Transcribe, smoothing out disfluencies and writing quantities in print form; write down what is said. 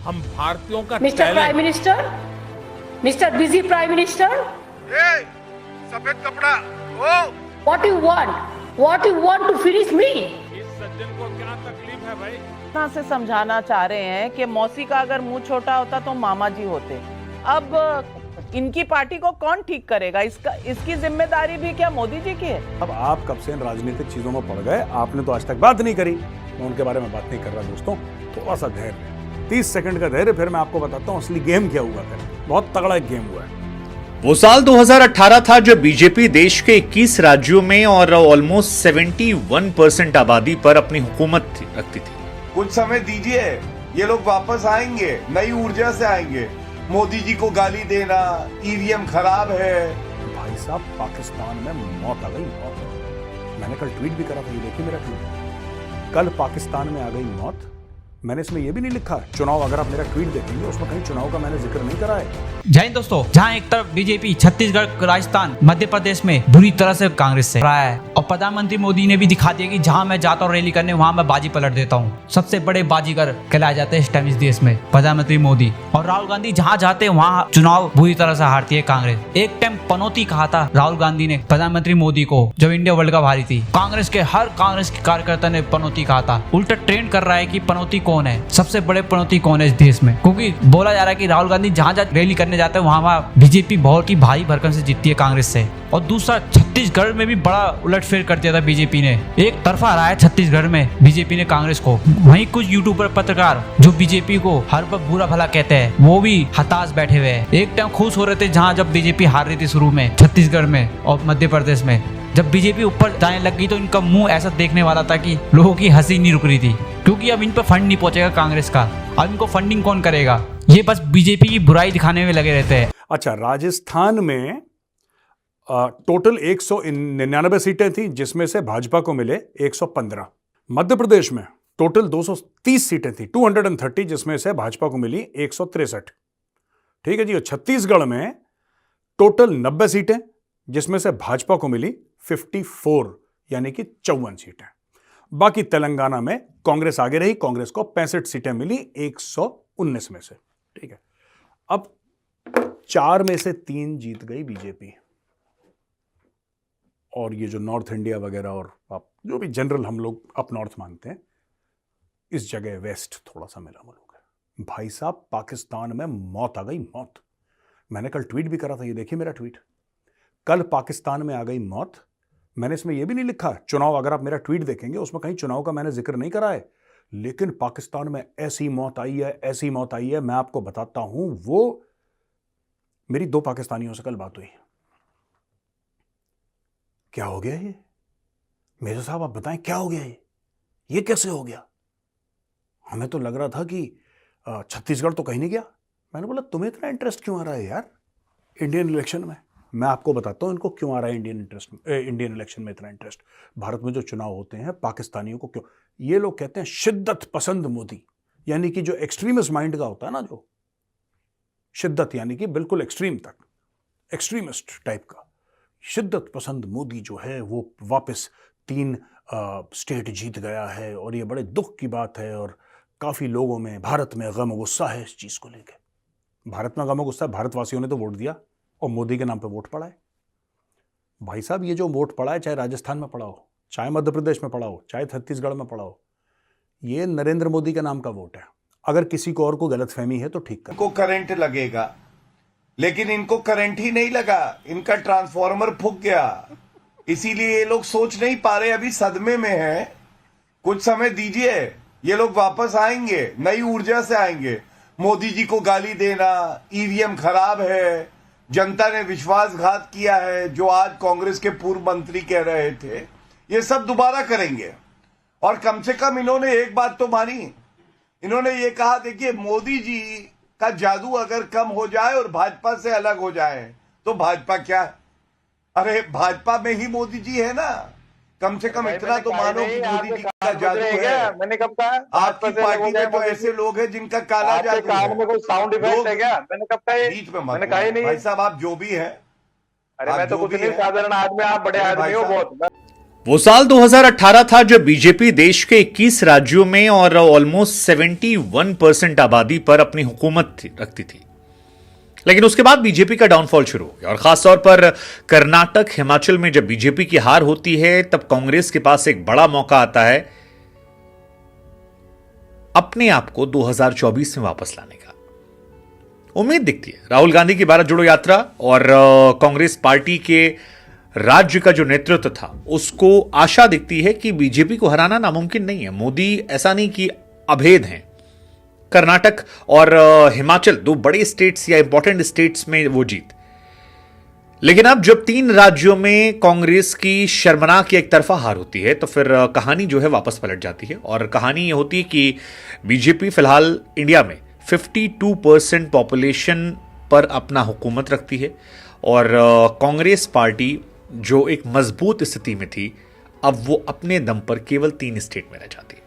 हम भारतीयों का mister prime minister, mister busy prime minister, सफेद कपड़ा oh what you want to finish me? इस सज्जन को क्या तकलीफ है भाई? कहाँ से समझाना चाह रहे हैं कि मौसी का अगर मुंह छोटा होता तो मामा जी होते। अब इनकी पार्टी को कौन ठीक करेगा? इसकी जिम्मेदारी भी क्या मोदी जी की है? अब आप कब से इन राजनीतिक चीजों में पड़ गए? आपने तो आज तक बात नहीं करी। मैं उनके बारे में बात नहीं कर रहा दोस्तों, थोड़ा सा धैर्य, 30 सेकंड का धैर्य, फिर मैं आपको बताता हूँ असली गेम क्या हुआ है। बहुत तगड़ा एक गेम हुआ है। वो साल 2018 था जब बीजेपी देश के 21 राज्यों में और ऑलमोस्ट 71% आबादी पर अपनी हुकूमत रखती थी। कुछ समय दीजिए, ये लोग वापस आएंगे, नई ऊर्जा से आएंगे। मोदी जी को गाली देना, ईवीएम खराब है। भाई साहब, पाकिस्तान में मौत आ गई, मौत। मैंने कल ट्वीट भी करा था, ये देखिए मेरा ट्वीट। कल पाकिस्तान में आ गई मौत। मैंने इसमें यह भी नहीं लिखा चुनाव, अगर आप मेरा ट्वीट देखेंगे उसमें कहीं चुनाव का मैंने जिक्र नहीं करा है। जय हिंद दोस्तों, जहां एक तरफ बीजेपी छत्तीसगढ़, राजस्थान, मध्य प्रदेश में बुरी तरह से कांग्रेस से रहा है और प्रधानमंत्री मोदी ने भी दिखा दिया कि जहां मैं जाता हूं रैली करने वहां मैं बाजी पलट देता हूं। सबसे बड़े बाजीगर कहलाए जाते हैं इस टाइम इस देश में प्रधानमंत्री मोदी। और राहुल गांधी जहां जाते हैं वहां चुनाव बुरी तरह से हारती है कांग्रेस। एक टाइम पनौती कहा था राहुल गांधी ने प्रधानमंत्री मोदी को जब इंडिया वर्ल्ड कप हारी थी। कांग्रेस के कार्यकर्ता ने पनौती कहा था। उल्टा ट्रेंड कर रहा है कि पनौती कौन है, सबसे बड़े पनौती कौन है इस देश में, क्योंकि बोला जा रहा है कि राहुल गांधी जहां रैली करने जाते हैं वहां बीजेपी बहुत ही भारी भरकम से जीतती है कांग्रेस से। और दूसरा, छत्तीसगढ़ में भी बड़ा उलटफेर कर दिया था बीजेपी ने। एक तरफा रहा है छत्तीसगढ़ में बीजेपी ने कांग्रेस को। वहीं कुछ यूट्यूबर, पत्रकार जो बीजेपी को हर वक्त बुरा भला कहते हैं वो भी हताश बैठे हुए हैं। एक टाइम खुश हो रहे थे जहां जब बीजेपी हार रही थी शुरू में छत्तीसगढ़ में और मध्य प्रदेश में। जब बीजेपी ऊपर जाने लगी तो इनका मुंह ऐसा देखने वाला था कि लोगों की हंसी नहीं रुक रही थी, क्योंकि अब इन पर फंड नहीं पहुंचेगा कांग्रेस का। अब इनको फंडिंग कौन करेगा? ये बस बीजेपी की बुराई दिखाने में लगे रहते हैं। अच्छा, राजस्थान में टोटल 199 सीटें थी, जिसमें से भाजपा को मिले 115। मध्य प्रदेश में टोटल 230 सीटें थी, 230, जिसमें से भाजपा को मिली 163। ठीक है जी। और छत्तीसगढ़ में टोटल 90 सीटें, जिसमें से भाजपा को मिली 54, यानी कि 54 सीटें। बाकी तेलंगाना में कांग्रेस आगे रही, कांग्रेस को 65 सीटें मिली 119 में से। ठीक है। अब 4 में से 3 जीत गई बीजेपी। और ये जो नॉर्थ इंडिया वगैरह और आप जो भी जनरल हम लोग अप नॉर्थ मानते हैं, इस जगह वेस्ट थोड़ा सा मिला मुलूक है। भाई साहब, पाकिस्तान में मौत आ गई, मौत। मैंने कल ट्वीट भी करा था, ये देखिए मेरा ट्वीट। कल पाकिस्तान में आ गई मौत। मैंने इसमें यह भी नहीं लिखा चुनाव, अगर आप मेरा ट्वीट देखेंगे उसमें कहीं चुनाव का मैंने जिक्र नहीं करा है। लेकिन पाकिस्तान में ऐसी मौत आई है, ऐसी मौत आई है, मैं आपको बताता हूं। वो मेरी 2 पाकिस्तानियों से कल बात हुई। क्या हो गया ये मेजर साहब, आप बताएं क्या हो गया ये कैसे हो गया? हमें तो लग रहा था कि छत्तीसगढ़ तो कहीं नहीं गया। मैंने बोला तुम्हें इतना इंटरेस्ट क्यों आ रहा है यार इंडियन इलेक्शन में? मैं आपको बताता हूं इनको क्यों आ रहा है इंडियन इलेक्शन में इतना इंटरेस्ट। भारत में जो चुनाव होते हैं पाकिस्तानियों को क्यों, ये लोग कहते हैं शिद्दत पसंद मोदी, यानी कि जो एक्सट्रीमिस्ट माइंड का होता है ना, जो शिद्दत यानी कि बिल्कुल एक्सट्रीम तक, एक्सट्रीमिस्ट टाइप का, शिद्दत पसंद मोदी जो है वो वापस 3 स्टेट जीत गया है। और ये बड़े दुख की बात है। और काफ़ी लोगों में भारत में गम गुस्सा है इस चीज़ को लेकर। भारत में गम गुस्सा है, भारतवासियों ने तो वोट दिया और मोदी के नाम पे वोट पड़ा है। भाई साहब, ये जो वोट पड़ा है, चाहे राजस्थान में पड़ा हो, चाहे मध्य प्रदेश में पड़ा हो, चाहे छत्तीसगढ़ में पड़ा हो, ये नरेंद्र मोदी के नाम का वोट है। अगर किसी को और को गलतफहमी है तो ठीक कर। इनको करंट लगेगा, लेकिन इनको करंट ही नहीं लगा, इनका ट्रांसफॉर्मर फूक गया। इसीलिए ये लोग सोच नहीं पा रहे, अभी सदमे में है। कुछ समय दीजिए, ये लोग वापस आएंगे, नई ऊर्जा से आएंगे। मोदी जी को गाली देना, ईवीएम खराब है, जनता ने विश्वासघात किया है, जो आज कांग्रेस के पूर्व मंत्री कह रहे थे, ये सब दोबारा करेंगे। और कम से कम इन्होंने एक बात तो मानी, इन्होंने ये कहा, देखिए मोदी जी का जादू अगर कम हो जाए और भाजपा से अलग हो जाए तो भाजपा क्या है? अरे भाजपा में ही मोदी जी है ना, कम से कम इतना तो मानो कि मोदी जी का जादू है। मैंने कब कहा? आपकी पार्टी में तो ऐसे लोग हैं जिनका काला जादू है। कान में कोई साउंड इफेक्ट है क्या? मैंने कब कहा? बीच में मैंने कहा ही नहीं। भाई साहब, आप जो भी हैं। अरे मैं तो कुछ नहीं, साधारण आदमी, आप बड़े आदमी हो बहुत। वो साल 2018 था जब बीजेपी देश के 21 राज्यों में और ऑलमोस्ट 71% आबादी पर अपनी हुकूमत रखती थी। लेकिन उसके बाद बीजेपी का डाउनफॉल शुरू हो गया और खासतौर पर कर्नाटक, हिमाचल में जब बीजेपी की हार होती है तब कांग्रेस के पास एक बड़ा मौका आता है अपने आप को 2024 में वापस लाने का। उम्मीद दिखती है राहुल गांधी की भारत जोड़ो यात्रा और कांग्रेस पार्टी के राज्य का जो नेतृत्व था उसको आशा दिखती है कि बीजेपी को हराना नामुमकिन नहीं है। मोदी ऐसा नहीं कि अभेद हैं। कर्नाटक और हिमाचल दो बड़े स्टेट्स या इंपॉर्टेंट स्टेट्स में वो जीत, लेकिन अब जब 3 राज्यों में कांग्रेस की शर्मनाक एक तरफा हार होती है तो फिर कहानी जो है वापस पलट जाती है और कहानी ये होती है कि बीजेपी फिलहाल इंडिया में 52% पॉपुलेशन पर अपना हुकूमत रखती है और कांग्रेस पार्टी जो एक मजबूत स्थिति में थी अब वो अपने दम पर केवल 3 स्टेट में रह जाती है।